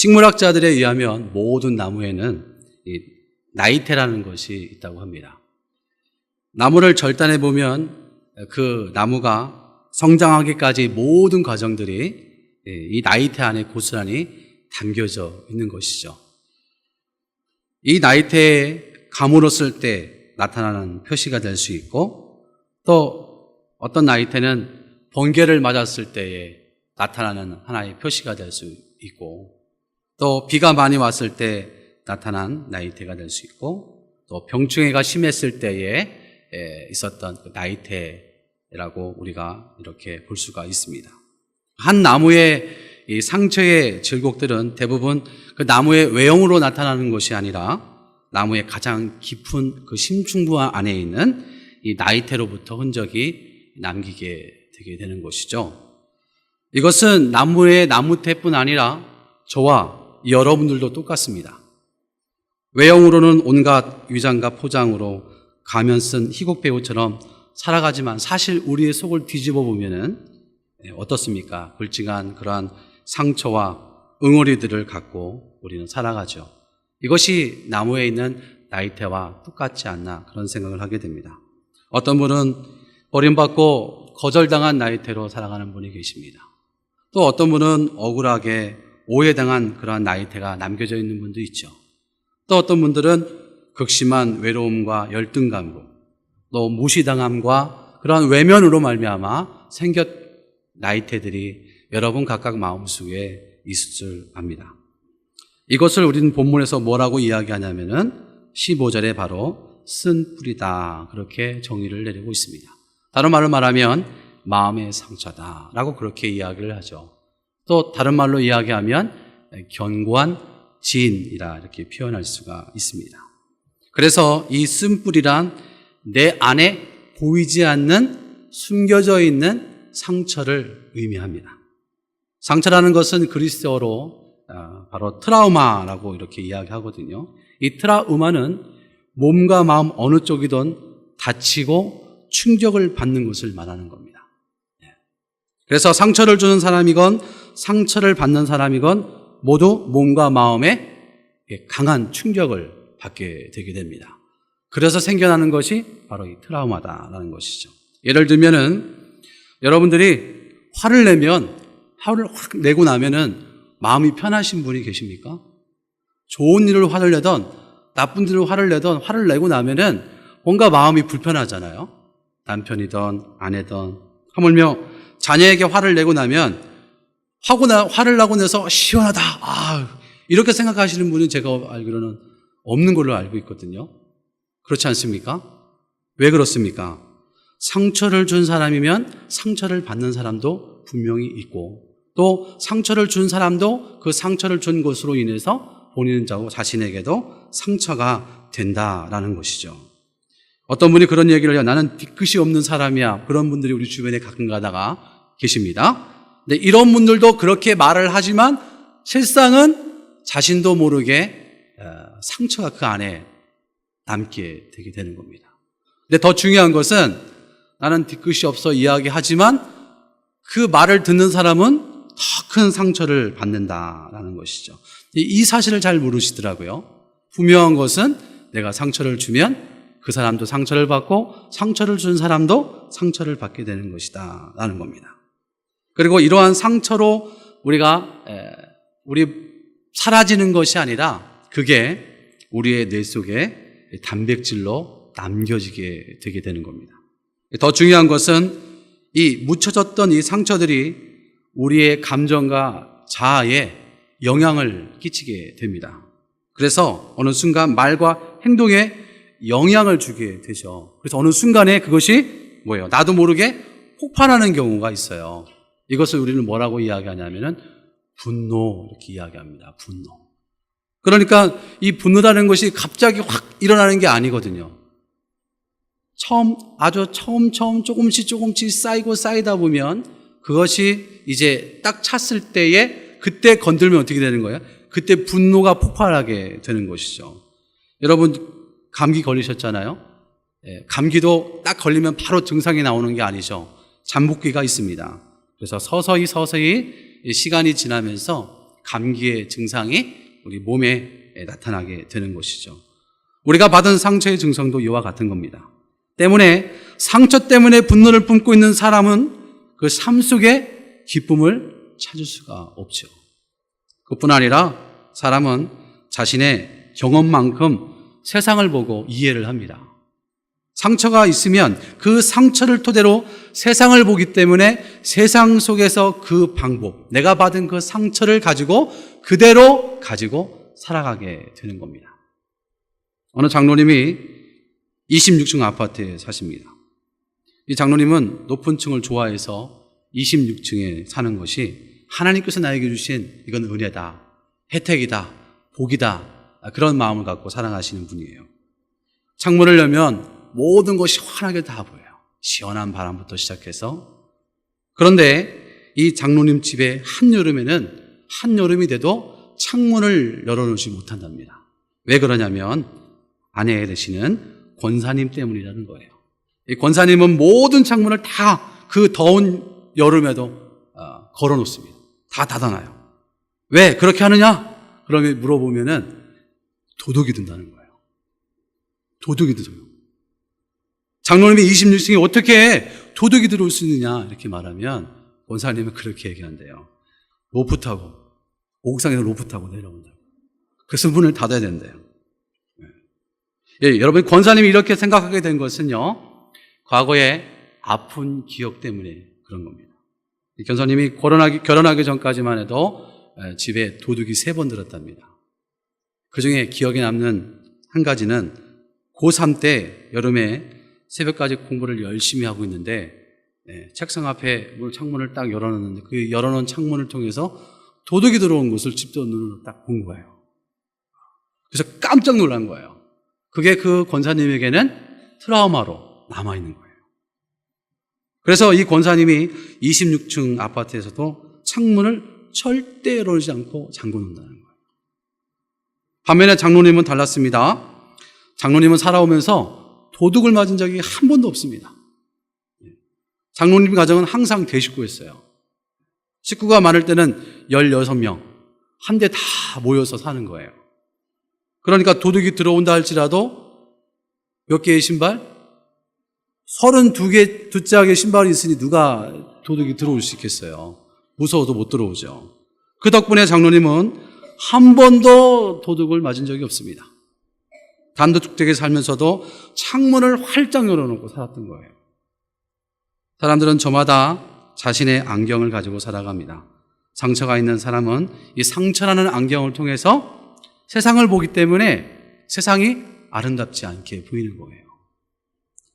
식물학자들에 의하면 모든 나무에는 이 나이테라는 것이 있다고 합니다. 나무를 절단해 보면 그 나무가 성장하기까지 모든 과정들이 이 나이테 안에 고스란히 담겨져 있는 것이죠. 이 나이테에 가물었을 때 나타나는 표시가 될 수 있고, 또 어떤 나이테는 번개를 맞았을 때에 나타나는 하나의 표시가 될 수 있고, 또 비가 많이 왔을 때 나타난 나이테가 될 수 있고, 또 병충해가 심했을 때에 있었던 그 나이테라고 우리가 이렇게 볼 수가 있습니다. 한 나무의 이 상처의 질곡들은 대부분 그 나무의 외형으로 나타나는 것이 아니라 나무의 가장 깊은 그 심층부 안에 있는 이 나이테로부터 흔적이 남기게 되게 되는 것이죠. 이것은 나무의 나무테뿐 아니라 저와 여러분들도 똑같습니다. 외형으로는 온갖 위장과 포장으로 가면 쓴 희곡 배우처럼 살아가지만 사실 우리의 속을 뒤집어 보면은 어떻습니까? 굵직한 그러한 상처와 응어리들을 갖고 우리는 살아가죠. 이것이 나무에 있는 나이테와 똑같지 않나 그런 생각을 하게 됩니다. 어떤 분은 버림받고 거절당한 나이테로 살아가는 분이 계십니다. 또 어떤 분은 억울하게 오해당한 그러한 나이테가 남겨져 있는 분도 있죠. 또 어떤 분들은 극심한 외로움과 열등감으로, 또 무시당함과 그러한 외면으로 말미암아 생겼 나이테들이 여러분 각각 마음속에 있을 줄 압니다. 이것을 우리는 본문에서 뭐라고 이야기하냐면은 15절에 바로 쓴 뿌리다, 그렇게 정의를 내리고 있습니다. 다른 말로 말하면 마음의 상처다라고 그렇게 이야기를 하죠. 또 다른 말로 이야기하면 견고한 진이라 이렇게 표현할 수가 있습니다. 그래서 이 쓴 뿌리란 내 안에 보이지 않는 숨겨져 있는 상처를 의미합니다. 상처라는 것은 그리스어로 바로 트라우마라고 이렇게 이야기하거든요. 이 트라우마는 몸과 마음 어느 쪽이든 다치고 충격을 받는 것을 말하는 겁니다. 그래서 상처를 주는 사람이건 상처를 받는 사람이건 모두 몸과 마음에 강한 충격을 받게 되게 됩니다. 그래서 생겨나는 것이 바로 이 트라우마다라는 것이죠. 예를 들면은 여러분들이 화를 확 내고 나면은 마음이 편하신 분이 계십니까? 좋은 일을 화를 내던 나쁜 일을 화를 내던 화를 내고 나면은 뭔가 마음이 불편하잖아요. 남편이든 아내든, 하물며 자녀에게 화를 내고 나면 화를 나고 나서 시원하다, 이렇게 생각하시는 분은 제가 알기로는 없는 걸로 알고 있거든요. 그렇지 않습니까? 왜 그렇습니까? 상처를 준 사람이면 상처를 받는 사람도 분명히 있고, 또 상처를 준 사람도 그 상처를 준 것으로 인해서 본인 자신에게도 상처가 된다라는 것이죠. 어떤 분이 그런 얘기를 해요. 나는 뒤끝이 없는 사람이야. 그런 분들이 우리 주변에 가끔 가다가 계십니다. 근데 이런 분들도 그렇게 말을 하지만 실상은 자신도 모르게 상처가 그 안에 남게 되게 되는 겁니다. 근데 더 중요한 것은 나는 뒤끝이 없어 이야기하지만 그 말을 듣는 사람은 더 큰 상처를 받는다라는 것이죠. 이 사실을 잘 모르시더라고요. 분명한 것은 내가 상처를 주면 그 사람도 상처를 받고 상처를 준 사람도 상처를 받게 되는 것이다 라는 겁니다. 그리고 이러한 상처로 우리 사라지는 것이 아니라 그게 우리의 뇌 속에 단백질로 남겨지게 되게 되는 겁니다. 더 중요한 것은 이 묻혀졌던 이 상처들이 우리의 감정과 자아에 영향을 끼치게 됩니다. 그래서 어느 순간 말과 행동에 영향을 주게 되죠. 그래서 어느 순간에 그것이 뭐예요? 나도 모르게 폭발하는 경우가 있어요. 이것을 우리는 뭐라고 이야기하냐면은 분노, 이렇게 이야기합니다. 분노. 그러니까 이 분노라는 것이 갑자기 확 일어나는 게 아니거든요. 아주 처음 조금씩 쌓이다 보면 그것이 이제 딱 찼을 때에 그때 건들면 어떻게 되는 거예요? 그때 분노가 폭발하게 되는 것이죠. 여러분 감기 걸리셨잖아요. 감기도 딱 걸리면 바로 증상이 나오는 게 아니죠. 잠복기가 있습니다. 그래서 서서히 시간이 지나면서 감기의 증상이 우리 몸에 나타나게 되는 것이죠. 우리가 받은 상처의 증상도 이와 같은 겁니다. 때문에 상처 때문에 분노를 품고 있는 사람은 그 삶 속에 기쁨을 찾을 수가 없죠. 그뿐 아니라 사람은 자신의 경험만큼 세상을 보고 이해를 합니다. 상처가 있으면 그 상처를 토대로 세상을 보기 때문에 세상 속에서 그 방법, 내가 받은 그 상처를 가지고 그대로 가지고 살아가게 되는 겁니다. 어느 장로님이 26층 아파트에 사십니다. 이 장로님은 높은 층을 좋아해서 26층에 사는 것이 하나님께서 나에게 주신 이건 은혜다, 혜택이다, 복이다, 그런 마음을 갖고 살아가시는 분이에요. 창문을 열면 모든 것이 환하게 다 보여요. 시원한 바람부터 시작해서. 그런데 이 장로님 집에 한여름에는 한여름이 돼도 창문을 열어놓지 못한답니다. 왜 그러냐면 아내 되시는 권사님 때문이라는 거예요. 이 권사님은 모든 창문을 다 그 더운 여름에도 걸어놓습니다. 다 닫아놔요. 왜 그렇게 하느냐? 그러면 물어보면은 도둑이 든다는 거예요. 도둑이 들어요. 장로님이 26층에 어떻게 도둑이 들어올 수 있느냐 이렇게 말하면 권사님은 그렇게 얘기한대요. 로프 타고 옥상에서 로프 타고 내려온다고. 그래서 문을 닫아야 된대요. 예, 여러분 권사님이 이렇게 생각하게 된 것은요, 과거에 아픈 기억 때문에 그런 겁니다. 이 권사님이 결혼하기 전까지만 해도 집에 도둑이 3번 들었답니다. 그 중에 기억에 남는 한 가지는 고3 때 여름에 새벽까지 공부를 열심히 하고 있는데 책상 앞에 창문을 딱 열어놓는데 그 열어놓은 창문을 통해서 도둑이 들어온 것을 집도 눈으로 딱 본 거예요. 그래서 깜짝 놀란 거예요. 그게 그 권사님에게는 트라우마로 남아있는 거예요. 그래서 이 권사님이 26층 아파트에서도 창문을 절대 열어놓지 않고 잠궈놓는다는 거예요. 반면에 장로님은 달랐습니다. 장로님은 살아오면서 도둑을 맞은 적이 한 번도 없습니다. 장로님 가정은 항상 대식구였어요. 식구가 많을 때는 16명, 한 대 다 모여서 사는 거예요. 그러니까 도둑이 들어온다 할지라도 몇 개의 신발? 32개, 두 짝의 신발이 있으니 누가 도둑이 들어올 수 있겠어요. 무서워도 못 들어오죠. 그 덕분에 장로님은 한 번도 도둑을 맞은 적이 없습니다. 단도직입하게 살면서도 창문을 활짝 열어놓고 살았던 거예요. 사람들은 저마다 자신의 안경을 가지고 살아갑니다. 상처가 있는 사람은 이 상처라는 안경을 통해서 세상을 보기 때문에 세상이 아름답지 않게 보이는 거예요.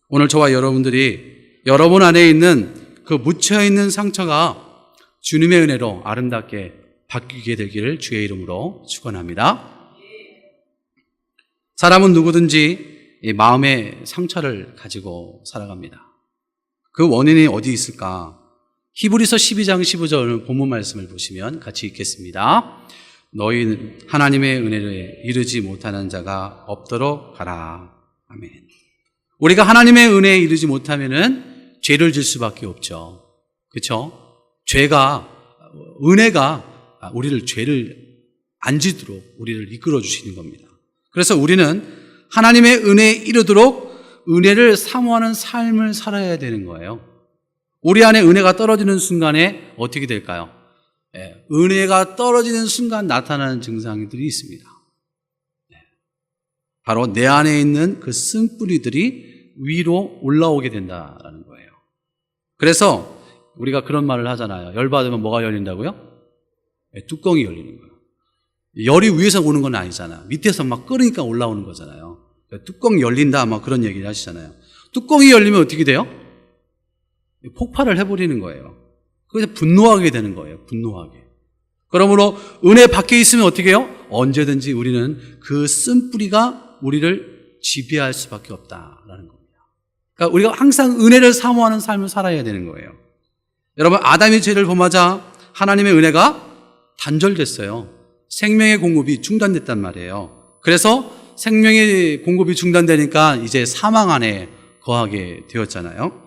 오늘 저와 여러분들이 여러분 안에 있는 그 묻혀있는 상처가 주님의 은혜로 아름답게 바뀌게 되기를 주의 이름으로 축원합니다. 사람은 누구든지 이 마음의 상처를 가지고 살아갑니다. 그 원인이 어디 있을까? 히브리서 12장 15절 본문 말씀을 보시면 같이 읽겠습니다. 너희 하나님의 은혜를 이루지 못하는 자가 없도록 하라. 아멘. 우리가 하나님의 은혜에 이르지 못하면은 죄를 질 수밖에 없죠. 그렇죠? 은혜가 우리를 죄를 안 지도록 우리를 이끌어 주시는 겁니다. 그래서 우리는 하나님의 은혜에 이르도록 은혜를 사모하는 삶을 살아야 되는 거예요. 우리 안에 은혜가 떨어지는 순간에 어떻게 될까요? 은혜가 떨어지는 순간 나타나는 증상들이 있습니다. 바로 내 안에 있는 그 쓴뿌리들이 위로 올라오게 된다는 거예요. 그래서 우리가 그런 말을 하잖아요. 열받으면 뭐가 열린다고요? 뚜껑이 열리는 거예요. 열이 위에서 오는 건 아니잖아요. 밑에서 막 끓으니까 올라오는 거잖아요. 뚜껑이 열린다 막 그런 얘기를 하시잖아요. 뚜껑이 열리면 어떻게 돼요? 폭발을 해버리는 거예요. 그래서 분노하게 되는 거예요. 분노하게. 그러므로 은혜 밖에 있으면 어떻게 해요? 언제든지 우리는 그 쓴뿌리가 우리를 지배할 수밖에 없다라는 겁니다. 그러니까 우리가 항상 은혜를 사모하는 삶을 살아야 되는 거예요. 여러분, 아담이 죄를 범하자 하나님의 은혜가 단절됐어요. 생명의 공급이 중단됐단 말이에요. 그래서 생명의 공급이 중단되니까 이제 사망 안에 거하게 되었잖아요.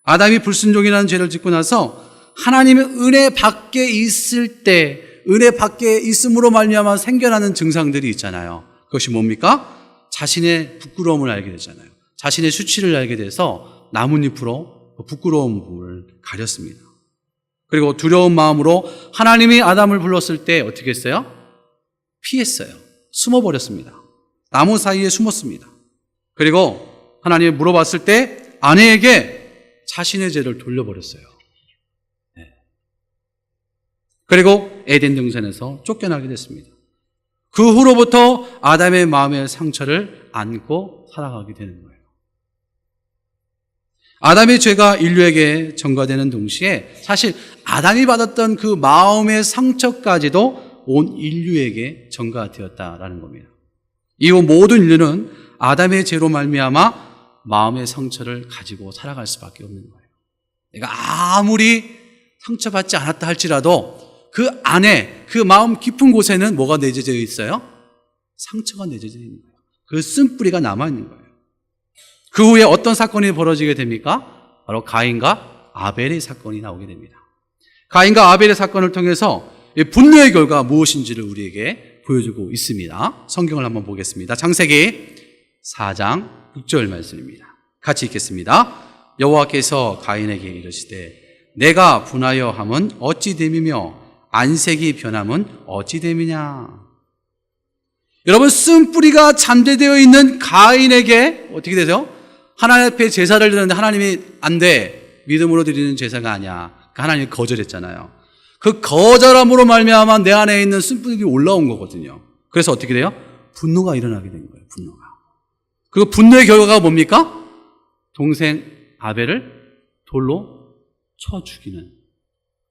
아담이 불순종이라는 죄를 짓고 나서 하나님의 은혜 밖에 있을 때 은혜 밖에 있음으로 말미암아 생겨나는 증상들이 있잖아요. 그것이 뭡니까? 자신의 부끄러움을 알게 되잖아요. 자신의 수치를 알게 돼서 나뭇잎으로 부끄러운 부분을 가렸습니다. 그리고 두려운 마음으로 하나님이 아담을 불렀을 때 어떻게 했어요? 피했어요. 숨어버렸습니다. 나무 사이에 숨었습니다. 그리고 하나님이 물어봤을 때 아내에게 자신의 죄를 돌려버렸어요. 그리고 에덴 동산에서 쫓겨나게 됐습니다. 그 후로부터 아담의 마음의 상처를 안고 살아가게 되는 거예요. 아담의 죄가 인류에게 전가되는 동시에 사실 아담이 받았던 그 마음의 상처까지도 온 인류에게 전가되었다라는 겁니다. 이후 모든 인류는 아담의 죄로 말미암아 마음의 상처를 가지고 살아갈 수밖에 없는 거예요. 내가 아무리 상처받지 않았다 할지라도 그 안에, 그 마음 깊은 곳에는 뭐가 내재되어 있어요? 상처가 내재되어 있는 거예요. 그 쓴뿌리가 남아있는 거예요. 그 후에 어떤 사건이 벌어지게 됩니까? 바로 가인과 아벨의 사건이 나오게 됩니다. 가인과 아벨의 사건을 통해서 분노의 결과가 무엇인지를 우리에게 보여주고 있습니다. 성경을 한번 보겠습니다. 창세기 4장 6절 말씀입니다. 같이 읽겠습니다. 여호와께서 가인에게 이르시되 내가 분하여 함은 어찌 됨이며 안색이 변함은 어찌 됨이냐. 여러분, 쓴뿌리가 잠재되어 있는 가인에게 어떻게 되죠? 하나님 앞에 제사를 드렸는데 하나님이 안 돼, 믿음으로 드리는 제사가 아니야. 하나님이 거절했잖아요. 그 거절함으로 말미암아 내 안에 있는 쓴뿌리가 올라온 거거든요. 그래서 어떻게 돼요? 분노가 일어나게 된 거예요. 분노가. 그리고 분노의 결과가 뭡니까? 동생 아벨을 돌로 쳐 죽이는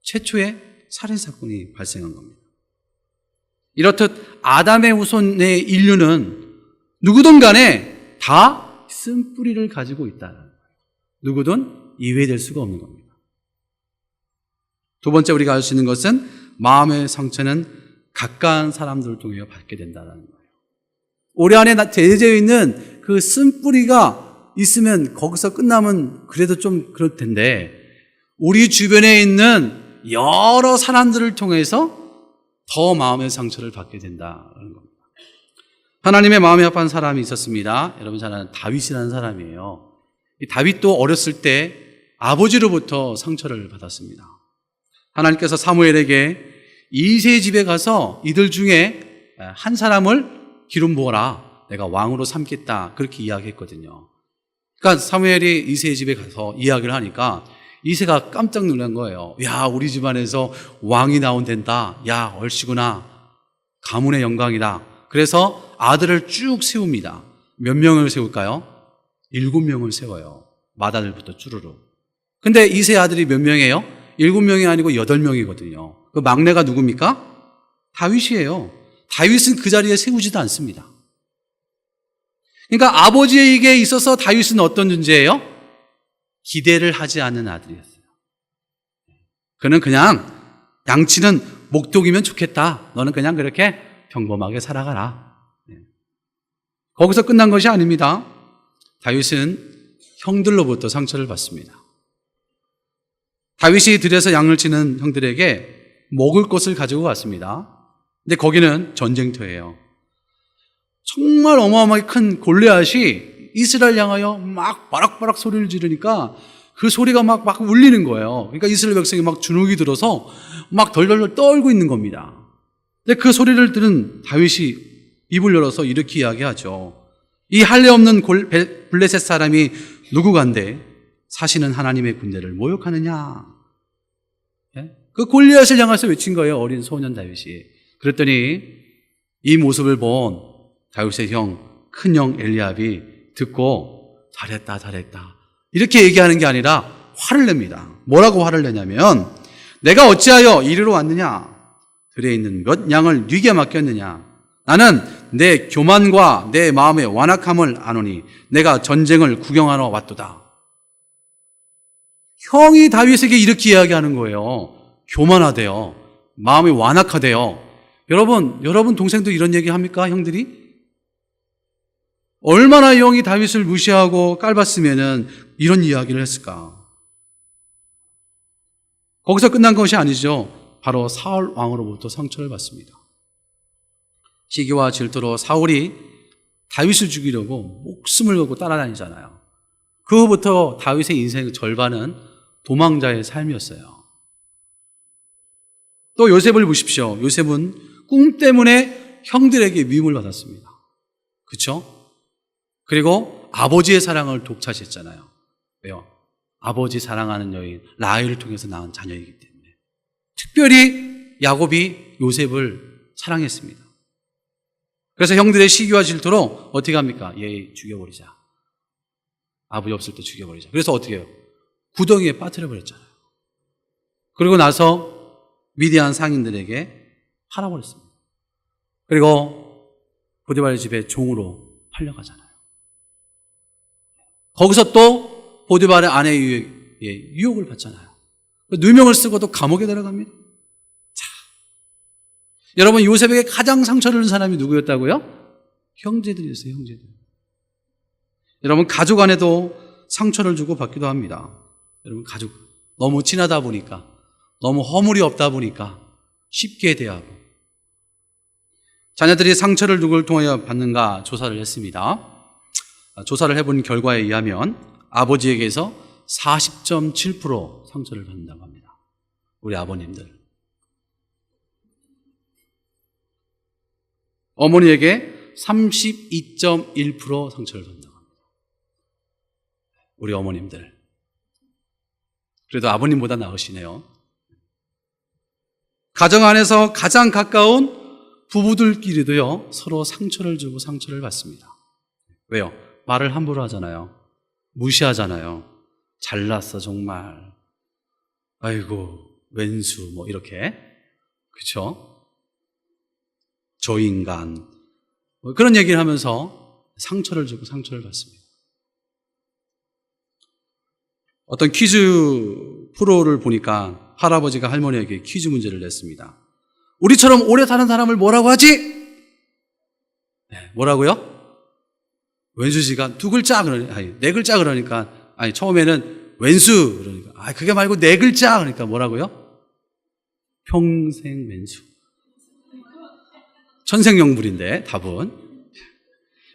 최초의 살인사건이 발생한 겁니다. 이렇듯 아담의 후손의 인류는 누구든 간에 다 쓴뿌리를 가지고 있다는 거예요. 누구든 이해될 수가 없는 겁니다. 두 번째 우리가 알 수 있는 것은 마음의 상처는 가까운 사람들을 통해 받게 된다는 거예요. 우리 안에 내재되어 있는 그 쓴뿌리가 있으면 거기서 끝나면 그래도 좀 그럴 텐데 우리 주변에 있는 여러 사람들을 통해서 더 마음의 상처를 받게 된다는 겁니다. 하나님의 마음이 아파한 사람이 있었습니다. 여러분 잘 아는 다윗이라는 사람이에요. 이 다윗도 어렸을 때 아버지로부터 상처를 받았습니다. 하나님께서 사무엘에게 이새의 집에 가서 이들 중에 한 사람을 기름 부어라. 내가 왕으로 삼겠다. 그렇게 이야기했거든요. 그러니까 사무엘이 이새의 집에 가서 이야기를 하니까 이새가 깜짝 놀란 거예요. 야, 우리 집안에서 왕이 나온단다. 야, 얼씨구나. 가문의 영광이다. 그래서 아들을 쭉 세웁니다. 몇 명을 세울까요? 7명을 세워요. 맏아들부터 쭈루루. 근데 이새 아들이 몇 명이에요? 7명이 아니고 8명이거든요. 그 막내가 누굽니까? 다윗이에요. 다윗은 그 자리에 세우지도 않습니다. 그러니까 아버지에게 있어서 다윗은 어떤 존재예요? 기대를 하지 않는 아들이었어요. 그는 그냥 양치는 목독이면 좋겠다. 너는 그냥 그렇게 평범하게 살아가라. 거기서 끝난 것이 아닙니다. 다윗은 형들로부터 상처를 받습니다. 다윗이 들여서 양을 치는 형들에게 먹을 것을 가지고 갔습니다. 근데 거기는 전쟁터예요. 정말 어마어마하게 큰 골리앗이 이스라엘 향하여 막 바락바락 소리를 지르니까 그 소리가 막 울리는 거예요. 그러니까 이스라엘 백성이 막 주눅이 들어서 막 덜덜덜 떨고 있는 겁니다. 근데 그 소리를 들은 다윗이 입을 열어서 이렇게 이야기하죠. 이 할례 없는 블레셋 사람이 누구간데 사시는 하나님의 군대를 모욕하느냐. 그 골리앗을 향해서 외친 거예요. 어린 소년 다윗이. 그랬더니 이 모습을 본 다윗의 큰형 엘리압이 듣고 잘했다 이렇게 얘기하는 게 아니라 화를 냅니다. 뭐라고 화를 내냐면 내가 어찌하여 이리로 왔느냐. 들에 있는 몇 양을 네게 맡겼느냐. 나는 내 교만과 내 마음의 완악함을 아노니 내가 전쟁을 구경하러 왔도다. 형이 다윗에게 이렇게 이야기하는 거예요. 교만하대요. 마음이 완악하대요. 여러분 동생도 이런 얘기 합니까? 형들이? 얼마나 형이 다윗을 무시하고 깔봤으면은 이런 이야기를 했을까? 거기서 끝난 것이 아니죠. 바로 사울 왕으로부터 상처를 받습니다. 시기와 질투로 사울이 다윗을 죽이려고 목숨을 걸고 따라다니잖아요. 그 후부터 다윗의 인생의 절반은 도망자의 삶이었어요. 또 요셉을 보십시오. 요셉은 꿈 때문에 형들에게 미움을 받았습니다. 그렇죠? 그리고 아버지의 사랑을 독차지했잖아요. 왜요? 아버지 사랑하는 여인 라헬을 통해서 낳은 자녀이기 때문에. 특별히 야곱이 요셉을 사랑했습니다. 그래서 형들의 시기와 질투로 어떻게 합니까? 얘 죽여버리자. 아버지 없을 때 죽여버리자. 그래서 어떻게 해요? 구덩이에 빠뜨려버렸잖아요. 그리고 나서 미디안 상인들에게 팔아버렸습니다. 그리고 보디발의 집에 종으로 팔려가잖아요. 거기서 또 보디발의 아내의 유혹을 받잖아요. 누명을 쓰고도 감옥에 들어갑니다. 자, 여러분 요셉에게 가장 상처를 준 사람이 누구였다고요? 형제들이었어요. 형제들. 여러분 가족 안에도 상처를 주고 받기도 합니다. 여러분 가족 너무 친하다 보니까, 너무 허물이 없다 보니까 쉽게 대하고, 자녀들이 상처를 누구를 통하여 받는가 조사를 했습니다. 조사를 해본 결과에 의하면 아버지에게서 40.7% 상처를 받는다고 합니다. 우리 아버님들. 어머니에게 32.1% 상처를 받는다고 합니다. 우리 어머님들. 그래도 아버님보다 나으시네요. 가정 안에서 가장 가까운 부부들끼리도요, 서로 상처를 주고 상처를 받습니다. 왜요? 말을 함부로 하잖아요. 무시하잖아요. 잘났어 정말. 아이고 왼수 뭐 이렇게. 그렇죠? 저 인간 뭐 그런 얘기를 하면서 상처를 주고 상처를 받습니다. 어떤 퀴즈 프로를 보니까 할아버지가 할머니에게 퀴즈 문제를 냈습니다. 우리처럼 오래 사는 사람을 뭐라고 하지? 네, 뭐라고요? 왼수지가 두 글자 네 글자 그러니까 처음에는 왼수 그러니까 그게 말고 네 글자 그러니까 뭐라고요? 평생 왼수. 천생연분인데 답은.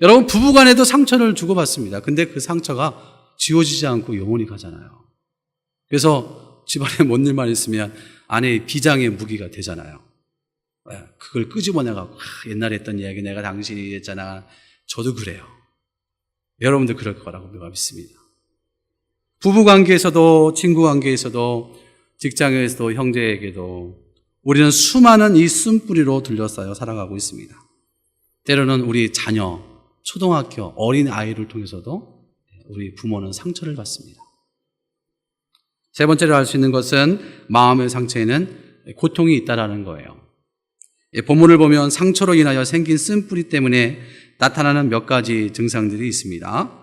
여러분 부부간에도 상처를 주고받습니다. 근데 그 상처가 지워지지 않고 영원히 가잖아요. 그래서 집안에 뭔 일만 있으면 아내의 비장의 무기가 되잖아요. 그걸 끄집어내갖고 옛날에 했던 이야기 내가 당신이 했잖아. 저도 그래요. 여러분도 그럴 거라고 내가 믿습니다. 부부관계에서도 친구관계에서도 직장에서도 형제에게도 우리는 수많은 이 쓴뿌리로 둘러싸여 살아가고 있습니다. 때로는 우리 자녀, 초등학교, 어린 아이를 통해서도 우리 부모는 상처를 받습니다. 세 번째로 알 수 있는 것은 마음의 상처에는 고통이 있다라는 거예요. 본문을 보면 상처로 인하여 생긴 쓴뿌리 때문에 나타나는 몇 가지 증상들이 있습니다.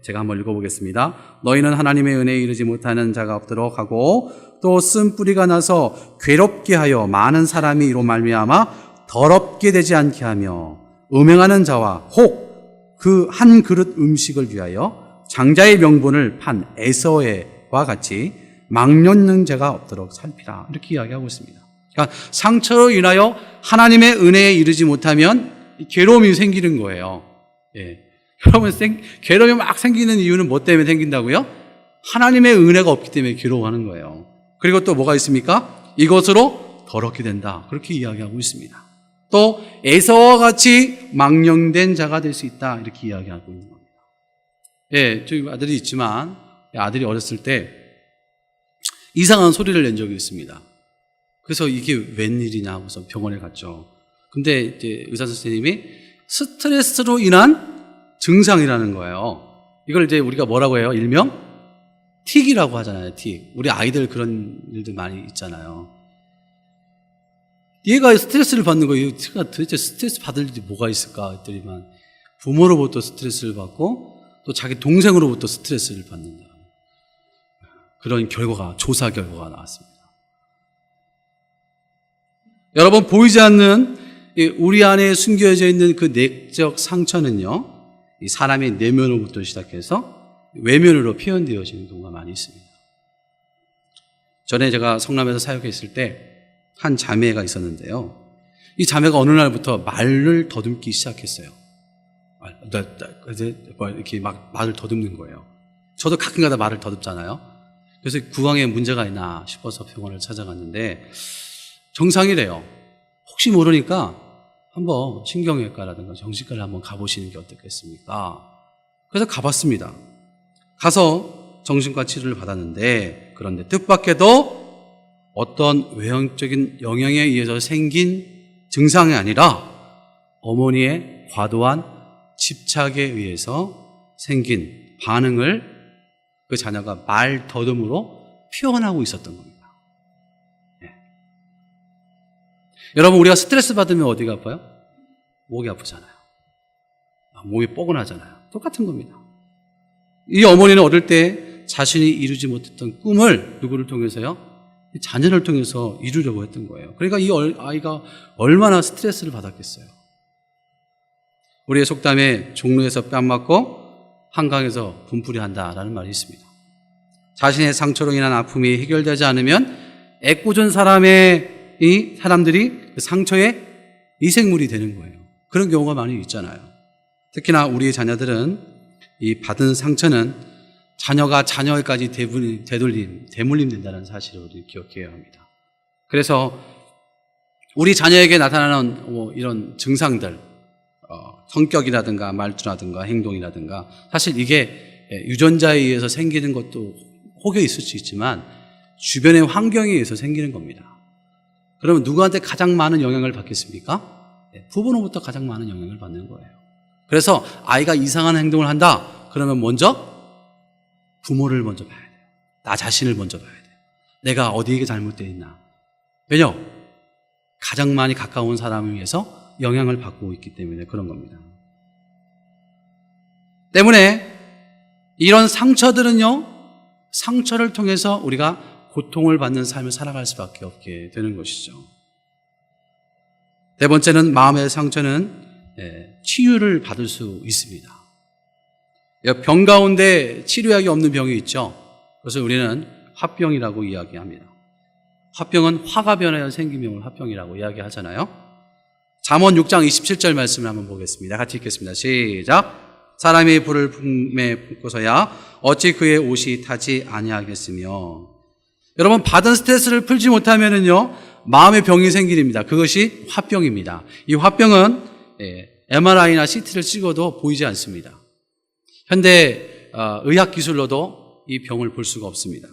제가 한번 읽어보겠습니다. 너희는 하나님의 은혜에 이르지 못하는 자가 없도록 하고 또 쓴뿌리가 나서 괴롭게 하여 많은 사람이 이로 말미암아 더럽게 되지 않게 하며 음행하는 자와 혹 그 한 그릇 음식을 위하여 장자의 명분을 판 에서와 같이 망령는 자가 없도록 살피라. 이렇게 이야기하고 있습니다. 그러니까 상처로 인하여 하나님의 은혜에 이르지 못하면 괴로움이 생기는 거예요. 예. 여러분, 괴로움이 막 생기는 이유는 뭐 때문에 생긴다고요? 하나님의 은혜가 없기 때문에 괴로워하는 거예요. 그리고 또 뭐가 있습니까? 이것으로 더럽게 된다. 그렇게 이야기하고 있습니다. 또 에서와 같이 망령된 자가 될 수 있다. 이렇게 이야기하고 있는 겁니다. 예, 저희 아들이 있지만 아들이 어렸을 때 이상한 소리를 낸 적이 있습니다. 그래서 이게 웬일이냐 하고서 병원에 갔죠. 근데 이제 의사 선생님이 스트레스로 인한 증상이라는 거예요. 이걸 이제 우리가 뭐라고 해요? 일명 틱이라고 하잖아요. 틱. 우리 아이들 그런 일들 많이 있잖아요. 얘가 스트레스를 받는 거예요. 얘가 도대체 스트레스 받을 일이 뭐가 있을까 했더니만 부모로부터 스트레스를 받고 또 자기 동생으로부터 스트레스를 받는다. 그런 결과가, 조사 결과가 나왔습니다. 여러분, 보이지 않는 우리 안에 숨겨져 있는 그 내적 상처는요, 이 사람의 내면으로부터 시작해서 외면으로 표현되어지는 경우가 많이 있습니다. 전에 제가 성남에서 사역했을 때 한 자매가 있었는데요. 이 자매가 어느 날부터 말을 더듬기 시작했어요. 이렇게 막 말을 더듬는 거예요. 저도 가끔가다 말을 더듬잖아요. 그래서 구강에 문제가 있나 싶어서 병원을 찾아갔는데 정상이래요. 혹시 모르니까 한번 신경외과라든가 정신과를 한번 가보시는 게 어떻겠습니까? 그래서 가봤습니다. 가서 정신과 치료를 받았는데, 그런데 뜻밖에도 어떤 외형적인 영향에 의해서 생긴 증상이 아니라 어머니의 과도한 집착에 의해서 생긴 반응을 그 자녀가 말 더듬으로 표현하고 있었던 겁니다. 네. 여러분, 우리가 스트레스 받으면 어디가 아파요? 목이 아프잖아요. 몸이 뻐근하잖아요. 똑같은 겁니다. 이 어머니는 어릴 때 자신이 이루지 못했던 꿈을 누구를 통해서요? 자녀를 통해서 이루려고 했던 거예요. 그러니까 이 아이가 얼마나 스트레스를 받았겠어요. 우리의 속담에 종로에서 뺨 맞고 한강에서 분풀이 한다라는 말이 있습니다. 자신의 상처로 인한 아픔이 해결되지 않으면 애꿎은 사람들이 그 상처의 이생물이 되는 거예요. 그런 경우가 많이 있잖아요. 특히나 우리 자녀들은 이 받은 상처는 자녀가 자녀에까지 대물림된다는 사실을 우리 기억해야 합니다. 그래서 우리 자녀에게 나타나는 이런 증상들, 성격이라든가 말투라든가 행동이라든가, 사실 이게 유전자에 의해서 생기는 것도 혹여 있을 수 있지만 주변의 환경에 의해서 생기는 겁니다. 그러면 누구한테 가장 많은 영향을 받겠습니까? 부모로부터 가장 많은 영향을 받는 거예요. 그래서 아이가 이상한 행동을 한다 그러면 먼저 부모를 먼저 봐야 돼요. 나 자신을 먼저 봐야 돼요. 내가 어디에 잘못되어 있나. 왜냐? 가장 많이 가까운 사람을 위해서 영향을 받고 있기 때문에 그런 겁니다. 때문에 이런 상처들은요, 상처를 통해서 우리가 고통을 받는 삶을 살아갈 수밖에 없게 되는 것이죠. 네 번째는, 마음의 상처는 치유를 받을 수 있습니다. 병 가운데 치료약이 없는 병이 있죠. 그래서 우리는 화병이라고 이야기합니다. 화병은 화가 변하여 생긴 병을 화병이라고 이야기하잖아요. 잠언 6장 27절 말씀을 한번 보겠습니다. 같이 읽겠습니다. 시작. 사람이 불을 품에 품고서야 어찌 그의 옷이 타지 아니하겠으며. 여러분, 받은 스트레스를 풀지 못하면은요, 마음의 병이 생깁니다. 그것이 화병입니다. 이 화병은 MRI나 CT를 찍어도 보이지 않습니다. 현대 의학 기술로도 이 병을 볼 수가 없습니다.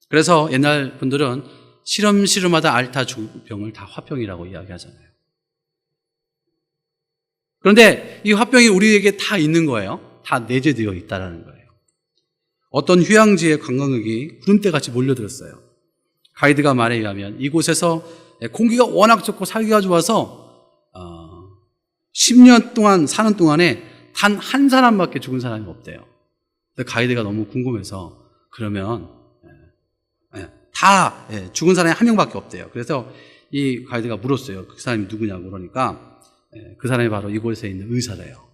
그래서 옛날 분들은 실험실마다 앓다 죽은 병을 다 화병이라고 이야기하잖아요. 그런데 이 화병이 우리에게 다 있는 거예요. 다 내재되어 있다는 거예요. 어떤 휴양지에 관광객이 구름대같이 몰려들었어요. 가이드가 말에 의하면 이곳에서 공기가 워낙 좋고 살기가 좋아서 10년 동안 사는 동안에 단 한 사람밖에 죽은 사람이 없대요. 근데 가이드가 너무 궁금해서, 그러면 다 죽은 사람이 한 명밖에 없대요. 그래서 이 가이드가 물었어요. 그 사람이 누구냐고. 그러니까 그 사람이 바로 이곳에 있는 의사래요.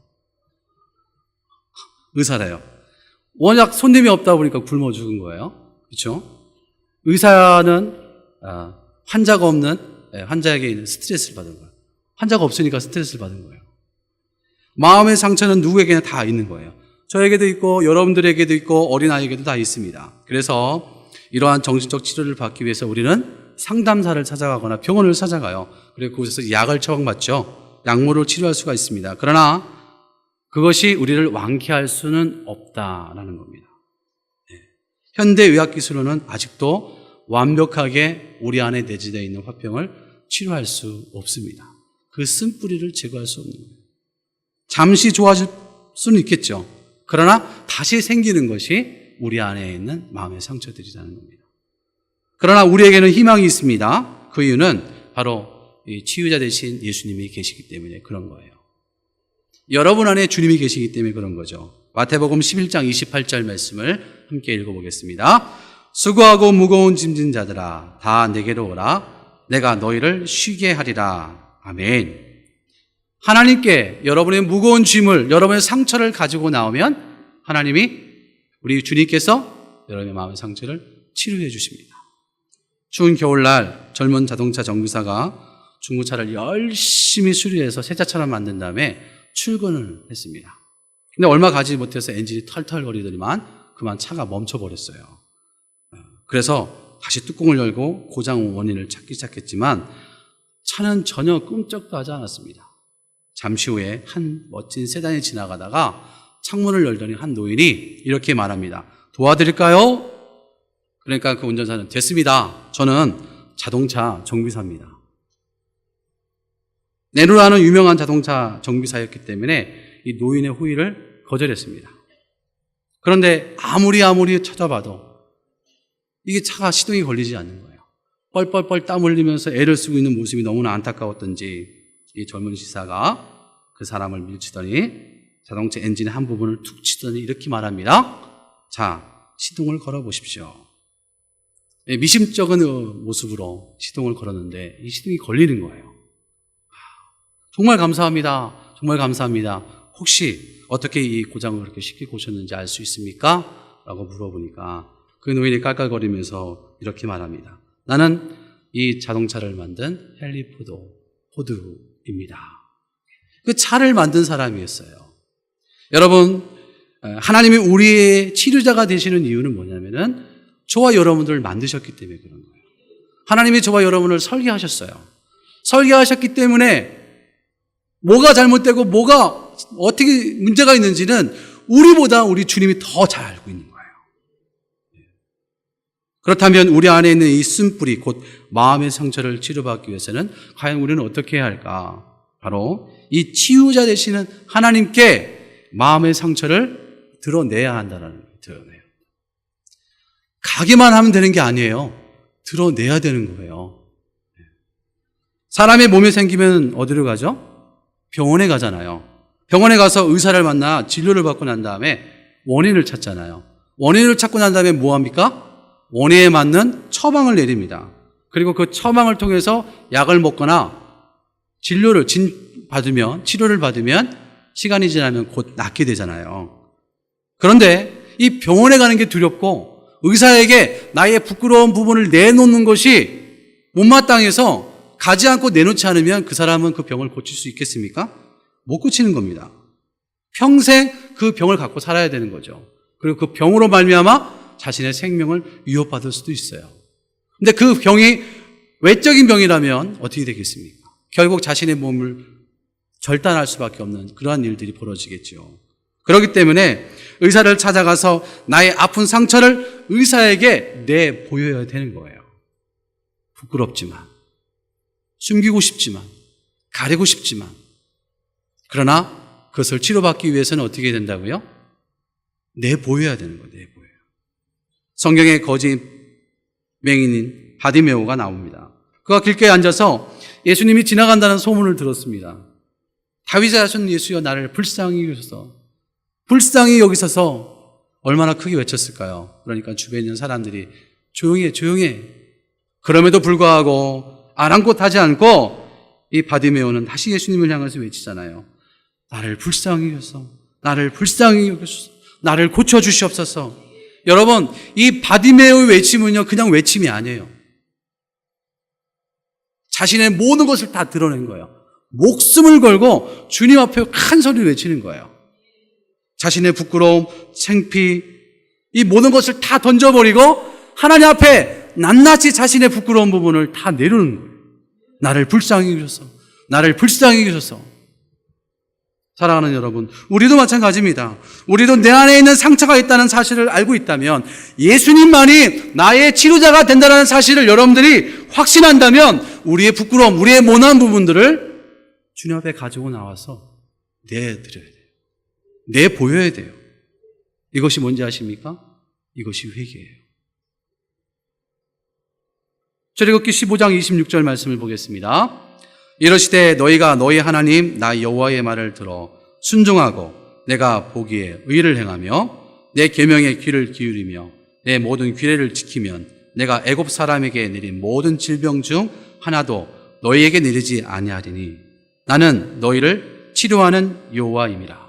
의사래요. 워낙 손님이 없다 보니까 굶어 죽은 거예요. 그렇죠? 의사는 환자가 없는 환자에게 있는 스트레스를 받은 거예요. 환자가 없으니까 스트레스를 받은 거예요. 마음의 상처는 누구에게나 다 있는 거예요. 저에게도 있고 여러분들에게도 있고 어린아이에게도 다 있습니다. 그래서 이러한 정신적 치료를 받기 위해서 우리는 상담사를 찾아가거나 병원을 찾아가요. 그리고 그곳에서 약을 처방받죠. 약물로 치료할 수가 있습니다. 그러나 그것이 우리를 완쾌할 수는 없다라는 겁니다. 현대 의학 기술로는 아직도 완벽하게 우리 안에 내재되어 있는 화병을 치료할 수 없습니다. 그 쓴뿌리를 제거할 수 없는 거예요. 잠시 좋아질 수는 있겠죠. 그러나 다시 생기는 것이 우리 안에 있는 마음의 상처들이라는 겁니다. 그러나 우리에게는 희망이 있습니다. 그 이유는 바로 이 치유자 되신 예수님이 계시기 때문에 그런 거예요. 여러분 안에 주님이 계시기 때문에 그런 거죠. 마태복음 11장 28절 말씀을 함께 읽어보겠습니다. 수고하고 무거운 짐진 자들아 다 내게로 오라. 내가 너희를 쉬게 하리라. 아멘. 하나님께 여러분의 무거운 짐을, 여러분의 상처를 가지고 나오면 하나님이, 우리 주님께서 여러분의 마음의 상처를 치료해 주십니다. 추운 겨울날 젊은 자동차 정비사가 중고차를 열심히 수리해서 새 차처럼 만든 다음에 출근을 했습니다. 근데 얼마 가지 못해서 엔진이 털털거리더니만 그만 차가 멈춰버렸어요. 그래서 다시 뚜껑을 열고 고장 원인을 찾기 시작했지만 차는 전혀 끔찍도 하지 않았습니다. 잠시 후에 한 멋진 세단이 지나가다가 창문을 열더니 한 노인이 이렇게 말합니다. 도와드릴까요? 그러니까 그 운전사는 됐습니다. 저는 자동차 정비사입니다. 네루라는 유명한 자동차 정비사였기 때문에 이 노인의 호의를 거절했습니다. 그런데 아무리 찾아봐도 이게 차가 시동이 걸리지 않는 거예요. 뻘뻘뻘 땀 흘리면서 애를 쓰고 있는 모습이 너무나 안타까웠던지 이 젊은 시사가 그 사람을 밀치더니 자동차 엔진의 한 부분을 툭 치더니 이렇게 말합니다. 자, 시동을 걸어보십시오. 미심쩍은 모습으로 시동을 걸었는데 이 시동이 걸리는 거예요. 정말 감사합니다. 정말 감사합니다. 혹시 어떻게 이 고장을 그렇게 쉽게 고쳤는지 알 수 있습니까? 라고 물어보니까 그 노인이 깔깔거리면서 이렇게 말합니다. 나는 이 자동차를 만든 헨리 포드입니다. 그 차를 만든 사람이었어요. 여러분, 하나님이 우리의 치료자가 되시는 이유는 뭐냐면은 저와 여러분들을 만드셨기 때문에 그런 거예요. 하나님이 저와 여러분을 설계하셨어요. 설계하셨기 때문에 뭐가 잘못되고 뭐가 어떻게 문제가 있는지는 우리보다 우리 주님이 더 잘 알고 있는 거예요. 그렇다면 우리 안에 있는 이 쓴뿌리 곧 마음의 상처를 치료받기 위해서는 과연 우리는 어떻게 해야 할까? 바로 이 치유자 되시는 하나님께 마음의 상처를 드러내야 한다는 거예요. 드러내요. 가기만 하면 되는 게 아니에요. 드러내야 되는 거예요. 사람의 몸에 생기면 어디로 가죠? 병원에 가잖아요. 병원에 가서 의사를 만나 진료를 받고 난 다음에 원인을 찾잖아요. 원인을 찾고 난 다음에 뭐 합니까? 원인에 맞는 처방을 내립니다. 그리고 그 처방을 통해서 약을 먹거나 치료를 받으면 시간이 지나면 곧 낫게 되잖아요. 그런데 이 병원에 가는 게 두렵고 의사에게 나의 부끄러운 부분을 내놓는 것이 못마땅해서 가지 않고 내놓지 않으면 그 사람은 그 병을 고칠 수 있겠습니까? 못 고치는 겁니다. 평생 그 병을 갖고 살아야 되는 거죠. 그리고 그 병으로 말미암아 자신의 생명을 위협받을 수도 있어요. 근데 그 병이 외적인 병이라면 어떻게 되겠습니까? 결국 자신의 몸을 절단할 수밖에 없는 그러한 일들이 벌어지겠죠. 그렇기 때문에 의사를 찾아가서 나의 아픈 상처를 의사에게 내보여야 되는 거예요. 부끄럽지만, 숨기고 싶지만, 가리고 싶지만, 그러나 그것을 치료받기 위해서는 어떻게 된다고요? 내보여야 되는 거예요. 내보여요. 성경에 거짓 맹인인 바디메오가 나옵니다. 그가 길가에 앉아서 예수님이 지나간다는 소문을 들었습니다. 다윗의 자손 예수여 나를 불쌍히 여기소서. 불쌍히 여기소서 얼마나 크게 외쳤을까요? 그러니까 주변에 있는 사람들이 조용해 조용해. 그럼에도 불구하고 아랑곳하지 않고 이 바디메오는 다시 예수님을 향해서 외치잖아요. 나를 불쌍히 여기소서. 나를 불쌍히 여기소서. 나를 고쳐주시옵소서. 여러분, 이 바디메오의 외침은요 그냥 외침이 아니에요. 자신의 모든 것을 다 드러낸 거예요. 목숨을 걸고 주님 앞에 큰 소리를 외치는 거예요. 자신의 부끄러움, 창피, 이 모든 것을 다 던져버리고 하나님 앞에 낱낱이 자신의 부끄러운 부분을 다 내려놓는 거예요. 나를 불쌍히 여기소서. 나를 불쌍히 여기소서. 사랑하는 여러분, 우리도 마찬가지입니다. 우리도 내 안에 있는 상처가 있다는 사실을 알고 있다면, 예수님만이 나의 치료자가 된다는 사실을 여러분들이 확신한다면 우리의 부끄러움, 우리의 모난 부분들을 주님 앞에 가지고 나와서 내드려야 돼요. 내보여야 돼요. 이것이 뭔지 아십니까? 이것이 회개예요. 출애굽기 15장 26절 말씀을 보겠습니다. 이러시되 너희가 너희 하나님 나 여호와의 말을 들어 순종하고 내가 보기에 의를 행하며 내 계명에 귀를 기울이며 내 모든 규례를 지키면 내가 애굽 사람에게 내린 모든 질병 중 하나도 너희에게 내리지 아니하리니 나는 너희를 치료하는 여호와임이라.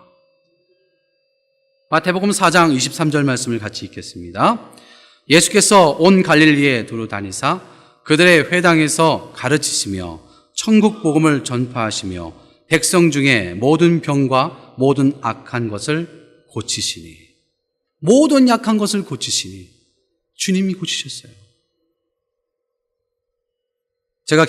마태복음 4장 23절 말씀을 같이 읽겠습니다. 예수께서 온 갈릴리에 두루 다니사 그들의 회당에서 가르치시며 천국 복음을 전파하시며 백성 중에 모든 병과 모든 악한 것을 고치시니, 모든 약한 것을 고치시니 주님이 고치셨어요. 제가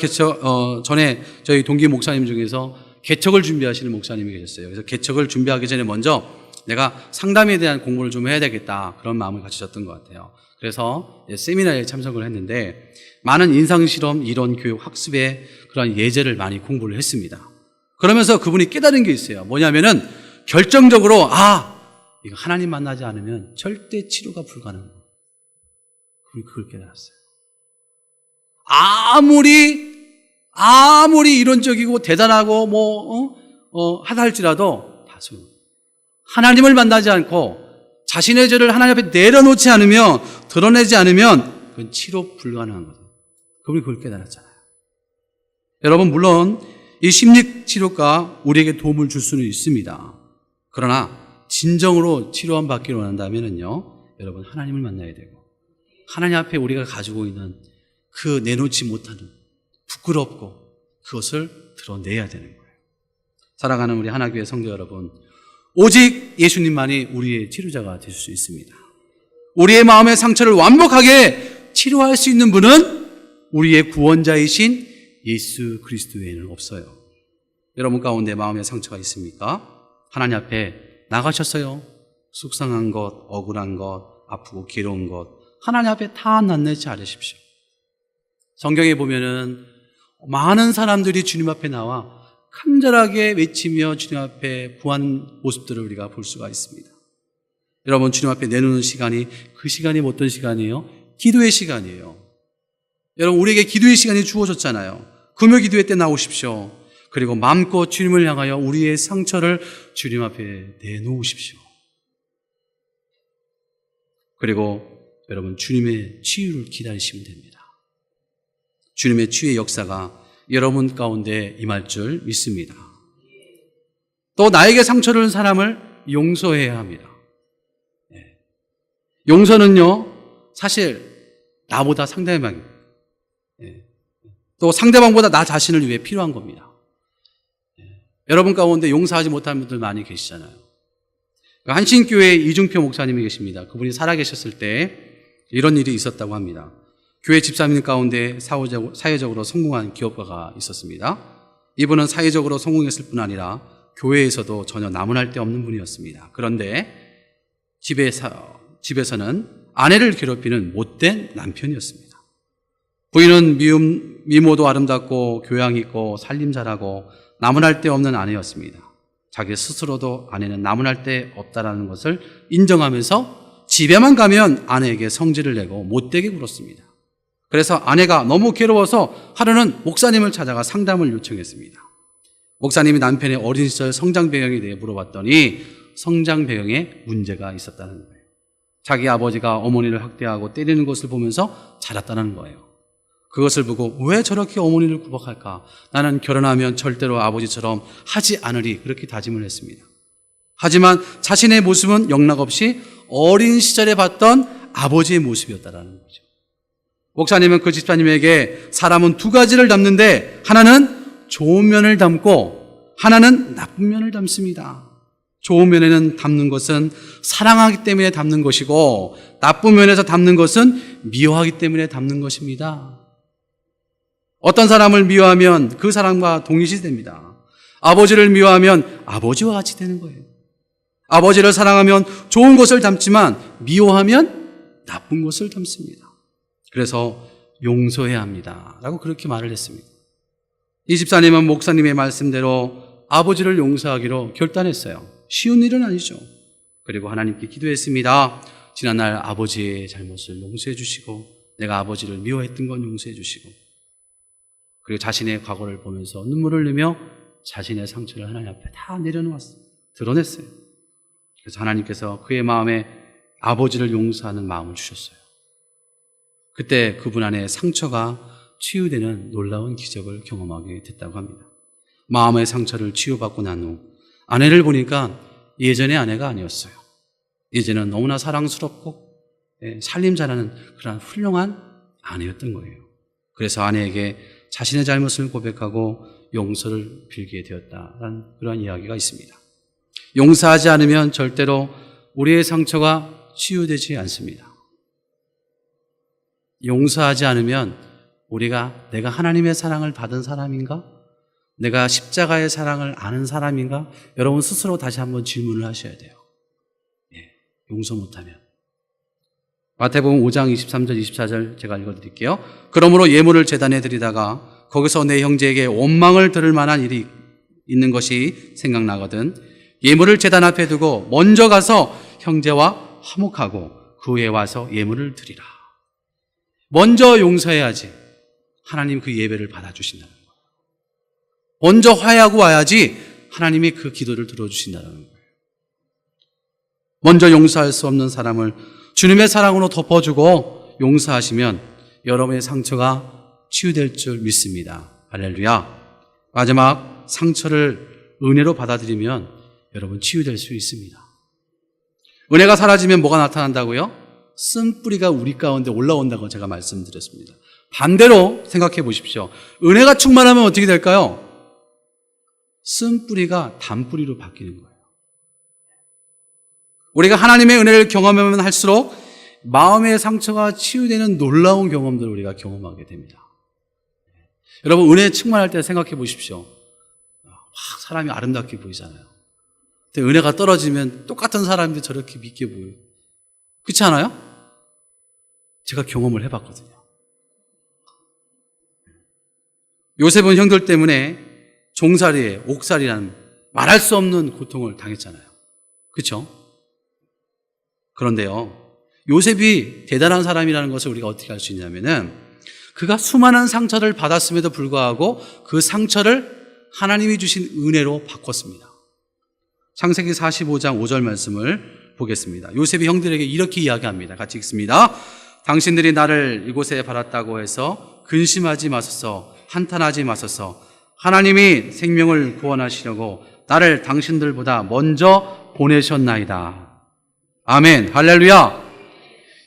전에 저희 동기 목사님 중에서 개척을 준비하시는 목사님이 계셨어요. 그래서 개척을 준비하기 전에 먼저 내가 상담에 대한 공부를 좀 해야 되겠다, 그런 마음을 가지셨던 것 같아요. 그래서 세미나에 참석을 했는데 많은 인상실험, 이론, 교육, 학습의 그런 예제를 많이 공부를 했습니다. 그러면서 그분이 깨달은 게 있어요. 뭐냐면은 결정적으로 이거 하나님 만나지 않으면 절대 치료가 불가능해요. 그걸 깨달았어요. 아무리 이론적이고 대단하고 하다 할지라도 다소 하나님을 만나지 않고 자신의 죄를 하나님 앞에 내려놓지 않으면, 드러내지 않으면 그건 치료 불가능한 거죠. 그분이 그걸 깨달았잖아요. 여러분, 물론 이 심리치료가 우리에게 도움을 줄 수는 있습니다. 그러나 진정으로 치료함 받기를 원한다면요, 여러분, 하나님을 만나야 되고, 하나님 앞에 우리가 가지고 있는 그 내놓지 못하는, 부끄럽고 그것을 드러내야 되는 거예요. 사랑하는 우리 하나교회 성도 여러분, 오직 예수님만이 우리의 치료자가 되실 수 있습니다. 우리의 마음의 상처를 완벽하게 치료할 수 있는 분은 우리의 구원자이신 예수 그리스도 외에는 없어요. 여러분 가운데 마음의 상처가 있습니까? 하나님 앞에 나가셨어요. 속상한 것, 억울한 것, 아프고 괴로운 것, 하나님 앞에 다 낱낱이 아뢰십시오. 성경에 보면은 많은 사람들이 주님 앞에 나와 간절하게 외치며 주님 앞에 구하는 모습들을 우리가 볼 수가 있습니다. 여러분, 주님 앞에 내놓는 시간이, 그 시간이 어떤 시간이에요? 기도의 시간이에요. 여러분, 우리에게 기도의 시간이 주어졌잖아요. 금요 기도회 때 나오십시오. 그리고 마음껏 주님을 향하여 우리의 상처를 주님 앞에 내놓으십시오. 그리고 여러분, 주님의 치유를 기다리시면 됩니다. 주님의 치유의 역사가 여러분 가운데 임할 줄 믿습니다. 또 나에게 상처를 준 사람을 용서해야 합니다. 용서는요, 사실 나보다 상대방이, 또 상대방보다 나 자신을 위해 필요한 겁니다. 여러분 가운데 용서하지 못하는 분들 많이 계시잖아요. 한신교회 이중표 목사님이 계십니다. 그분이 살아계셨을 때 이런 일이 있었다고 합니다. 교회 집사님 가운데 사회적으로 성공한 기업가가 있었습니다. 이분은 사회적으로 성공했을 뿐 아니라 교회에서도 전혀 나무랄 데 없는 분이었습니다. 그런데 집에서는 아내를 괴롭히는 못된 남편이었습니다. 부인은 미모도 아름답고 교양 있고 살림 잘하고 나무랄 데 없는 아내였습니다. 자기 스스로도 아내는 나무랄 데 없다라는 것을 인정하면서 집에만 가면 아내에게 성질을 내고 못되게 굴었습니다. 그래서 아내가 너무 괴로워서 하루는 목사님을 찾아가 상담을 요청했습니다. 목사님이 남편의 어린 시절 성장 배경에 대해 물어봤더니 성장 배경에 문제가 있었다는 거예요. 자기 아버지가 어머니를 학대하고 때리는 것을 보면서 자랐다는 거예요. 그것을 보고 왜 저렇게 어머니를 구박할까? 나는 결혼하면 절대로 아버지처럼 하지 않으리, 그렇게 다짐을 했습니다. 하지만 자신의 모습은 영락없이 어린 시절에 봤던 아버지의 모습이었다는 거죠. 목사님은 그 집사님에게 사람은 두 가지를 담는데 하나는 좋은 면을 담고 하나는 나쁜 면을 담습니다. 좋은 면에는 담는 것은 사랑하기 때문에 담는 것이고 나쁜 면에서 담는 것은 미워하기 때문에 담는 것입니다. 어떤 사람을 미워하면 그 사람과 동일시 됩니다. 아버지를 미워하면 아버지와 같이 되는 거예요. 아버지를 사랑하면 좋은 것을 담지만 미워하면 나쁜 것을 담습니다. 그래서 용서해야 합니다 라고 그렇게 말을 했습니다. 이 집사님은 목사님의 말씀대로 아버지를 용서하기로 결단했어요. 쉬운 일은 아니죠. 그리고 하나님께 기도했습니다. 지난날 아버지의 잘못을 용서해 주시고 내가 아버지를 미워했던 건 용서해 주시고, 그리고 자신의 과거를 보면서 눈물을 흘리며 자신의 상처를 하나님 앞에 다 내려놓았어요. 드러냈어요. 그래서 하나님께서 그의 마음에 아버지를 용서하는 마음을 주셨어요. 그때 그분 안에 상처가 치유되는 놀라운 기적을 경험하게 됐다고 합니다. 마음의 상처를 치유받고 난 후 아내를 보니까 예전의 아내가 아니었어요. 이제는 너무나 사랑스럽고 살림 잘하는 그런 훌륭한 아내였던 거예요. 그래서 아내에게 자신의 잘못을 고백하고 용서를 빌게 되었다라는 그런 이야기가 있습니다. 용서하지 않으면 절대로 우리의 상처가 치유되지 않습니다. 용서하지 않으면 내가 하나님의 사랑을 받은 사람인가? 내가 십자가의 사랑을 아는 사람인가? 여러분 스스로 다시 한번 질문을 하셔야 돼요. 용서 못하면. 마태복음 5장 23절 24절 제가 읽어드릴게요. 그러므로 예물을 제단에 드리다가 거기서 내 형제에게 원망을 들을 만한 일이 있는 것이 생각나거든 예물을 제단 앞에 두고 먼저 가서 형제와 화목하고 그 후에 와서 예물을 드리라. 먼저 용서해야지 하나님 그 예배를 받아주신다는 거예요. 먼저 화해하고 와야지 하나님이 그 기도를 들어주신다는 거예요. 먼저 용서할 수 없는 사람을 주님의 사랑으로 덮어주고 용서하시면 여러분의 상처가 치유될 줄 믿습니다. 할렐루야. 마지막 상처를 은혜로 받아들이면 여러분 치유될 수 있습니다. 은혜가 사라지면 뭐가 나타난다고요? 쓴뿌리가 우리 가운데 올라온다고 제가 말씀드렸습니다. 반대로 생각해 보십시오. 은혜가 충만하면 어떻게 될까요? 쓴뿌리가 단뿌리로 바뀌는 거예요. 우리가 하나님의 은혜를 경험하면 할수록 마음의 상처가 치유되는 놀라운 경험들을 우리가 경험하게 됩니다. 여러분 은혜 충만할 때 생각해 보십시오. 사람이 아름답게 보이잖아요. 근데 은혜가 떨어지면 똑같은 사람인데 저렇게 밉게 보여요. 그렇지 않아요? 제가 경험을 해봤거든요. 요셉은 형들 때문에 종살이에 옥살이라는 말할 수 없는 고통을 당했잖아요. 그렇죠? 그런데요, 요셉이 대단한 사람이라는 것을 우리가 어떻게 알 수 있냐면은 그가 수많은 상처를 받았음에도 불구하고 그 상처를 하나님이 주신 은혜로 바꿨습니다. 창세기 45장 5절 말씀을 보겠습니다. 요셉이 형들에게 이렇게 이야기합니다. 같이 읽습니다. 당신들이 나를 이곳에 팔았다고 해서 근심하지 마소서, 한탄하지 마소서. 하나님이 생명을 구원하시려고 나를 당신들보다 먼저 보내셨나이다. 아멘. 할렐루야.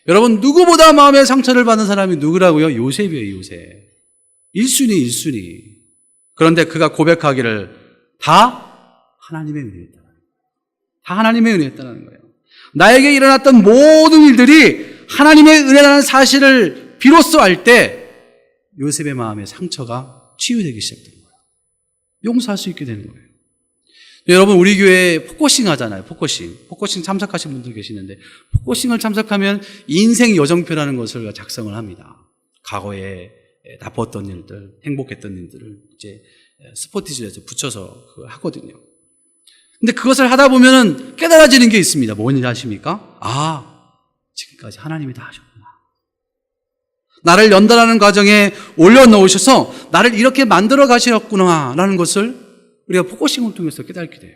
여러분 누구보다 마음의 상처를 받는 사람이 누구라고요? 요셉이에요. 요셉. 1순위. 그런데 그가 고백하기를 다 하나님의 은혜였다. 다 하나님의 은혜였다는 거예요. 나에게 일어났던 모든 일들이 하나님의 은혜라는 사실을 비로소 알 때 요셉의 마음의 상처가 치유되기 시작된 거예요. 용서할 수 있게 되는 거예요. 여러분 우리 교회에 포커싱 하잖아요. 포커싱 참석하신 분들 계시는데 포커싱을 참석하면 인생 여정표라는 것을 작성을 합니다. 과거에 나빴던 일들, 행복했던 일들을 이제 스포티지에서 붙여서 하거든요. 근데 그것을 하다 보면은 깨달아지는 게 있습니다. 뭔지 아십니까? 지금까지 하나님이 다 하셨구나. 나를 연단하는 과정에 올려놓으셔서 나를 이렇게 만들어 가셨구나 라는 것을 우리가 포커싱을 통해서 깨닫게 돼요.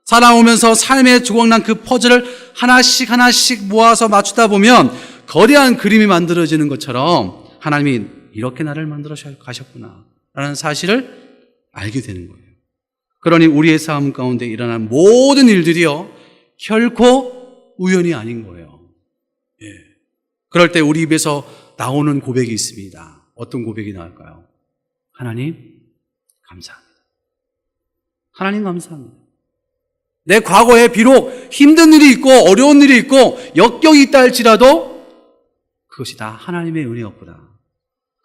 살아오면서 삶의 조각난 그 퍼즐을 하나씩 모아서 맞추다 보면 거대한 그림이 만들어지는 것처럼 하나님이 이렇게 나를 만들어 가셨구나 라는 사실을 알게 되는 거예요. 그러니 우리의 삶 가운데 일어난 모든 일들이요 결코 우연이 아닌 거예요. 그럴 때 우리 입에서 나오는 고백이 있습니다. 어떤 고백이 나올까요? 하나님 감사합니다. 하나님 감사합니다. 내 과거에 비록 힘든 일이 있고 어려운 일이 있고 역경이 있다 할지라도 그것이 다 하나님의 은혜였구나.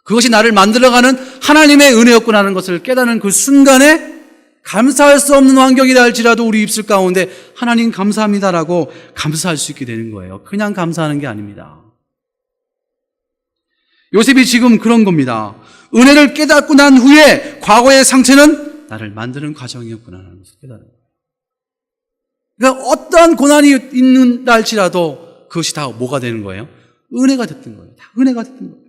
그것이 나를 만들어가는 하나님의 은혜였구나 하는 것을 깨닫는 그 순간에 감사할 수 없는 환경이다 할지라도 우리 입술 가운데 하나님 감사합니다라고 감사할 수 있게 되는 거예요. 그냥 감사하는 게 아닙니다. 요셉이 지금 그런 겁니다. 은혜를 깨닫고 난 후에 과거의 상처는 나를 만드는 과정이었구나 하는 것을 깨달은 거예요. 그러니까 어떠한 고난이 있는다 할지라도 그것이 다 뭐가 되는 거예요? 은혜가 됐던 거예요. 다 은혜가 됐던 거예요.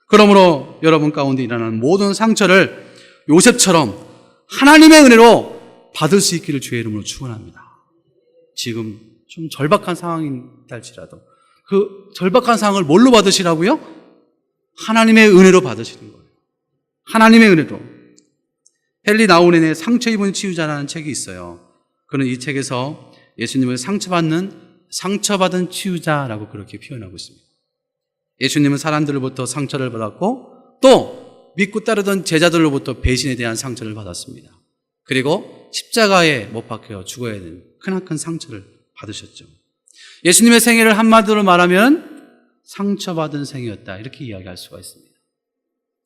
그러므로 여러분 가운데 일어나는 모든 상처를 요셉처럼 하나님의 은혜로 받을 수 있기를 주의 이름으로 축원합니다. 지금 좀 절박한 상황이다 할지라도 그 절박한 상황을 뭘로 받으시라고요? 하나님의 은혜로 받으시는 거예요. 하나님의 은혜로. 헨리 나우넨의 상처 입은 치유자라는 책이 있어요. 그는 이 책에서 예수님을 상처받은 치유자라고 그렇게 표현하고 있습니다. 예수님은 사람들로부터 상처를 받았고 또 믿고 따르던 제자들로부터 배신에 대한 상처를 받았습니다. 그리고 십자가에 못 박혀 죽어야 되는 크나큰 상처를 받으셨죠. 예수님의 생애를 한마디로 말하면 상처받은 생이었다, 이렇게 이야기할 수가 있습니다.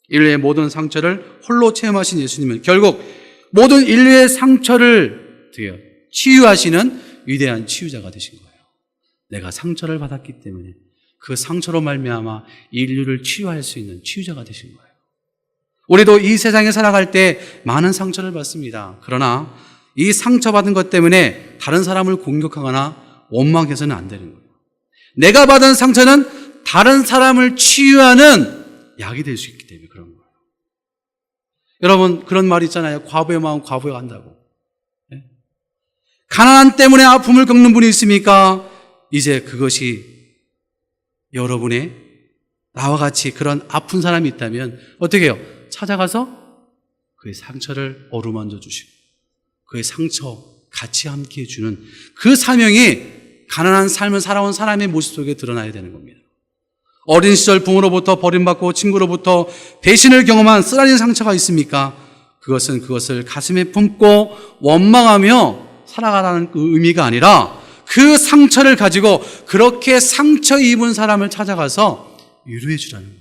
인류의 모든 상처를 홀로 체험하신 예수님은 결국 모든 인류의 상처를 치유하시는 위대한 치유자가 되신 거예요. 내가 상처를 받았기 때문에 그 상처로 말미암아 인류를 치유할 수 있는 치유자가 되신 거예요. 우리도 이 세상에 살아갈 때 많은 상처를 받습니다. 그러나 이 상처받은 것 때문에 다른 사람을 공격하거나 원망해서는 안 되는 거예요. 내가 받은 상처는 다른 사람을 치유하는 약이 될 수 있기 때문에 그런 거예요. 여러분, 그런 말 있잖아요. 과부의 마음 과부에 간다고. 네? 가난함 때문에 아픔을 겪는 분이 있습니까? 이제 그것이 여러분의 나와 같이 그런 아픈 사람이 있다면 어떻게 해요? 찾아가서 그의 상처를 어루만져 주시고 그의 상처 같이 함께 해주는 그 사명이 가난한 삶을 살아온 사람의 모습 속에 드러나야 되는 겁니다. 어린 시절 부모로부터 버림받고 친구로부터 배신을 경험한 쓰라린 상처가 있습니까? 그것을 가슴에 품고 원망하며 살아가라는 그 의미가 아니라 그 상처를 가지고 그렇게 상처 입은 사람을 찾아가서 위로해 주라는 거예요.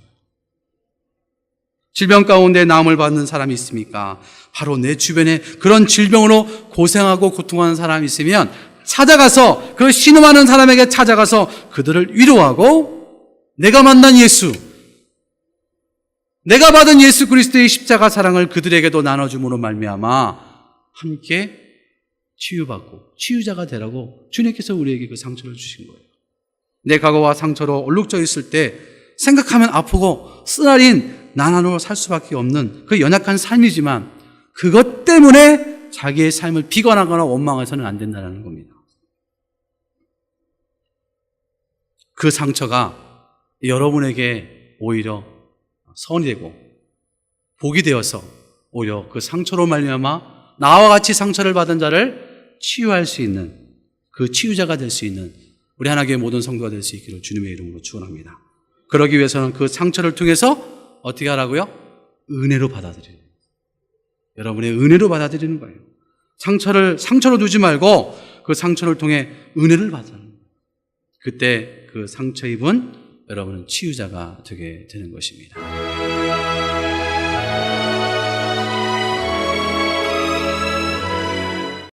질병 가운데 나음을 받는 사람이 있습니까? 바로 내 주변에 그런 질병으로 고생하고 고통하는 사람이 있으면 찾아가서 그 신음하는 사람에게 찾아가서 그들을 위로하고 내가 만난 예수, 내가 받은 예수 그리스도의 십자가 사랑을 그들에게도 나눠줌으로 말미암아 함께 치유받고 치유자가 되라고 주님께서 우리에게 그 상처를 주신 거예요. 내 과거와 상처로 얼룩져 있을 때 생각하면 아프고 쓰라린 나날로 살 수밖에 없는 그 연약한 삶이지만 그것 때문에 자기의 삶을 비관하거나 원망해서는 안 된다는 겁니다. 그 상처가 여러분에게 오히려 선이 되고 복이 되어서 오히려 그 상처로 말미암아 나와 같이 상처를 받은 자를 치유할 수 있는 그 치유자가 될 수 있는 우리 하나교회 모든 성도가 될 수 있기를 주님의 이름으로 축원합니다. 그러기 위해서는 그 상처를 통해서 어떻게 하라고요? 은혜로 받아들이는 거예요. 여러분의 은혜로 받아들이는 거예요. 상처로 두지 말고 그 상처를 통해 은혜를 받아는 거예요. 그때 그 상처 입은 여러분은 치유자가 되게 되는 것입니다.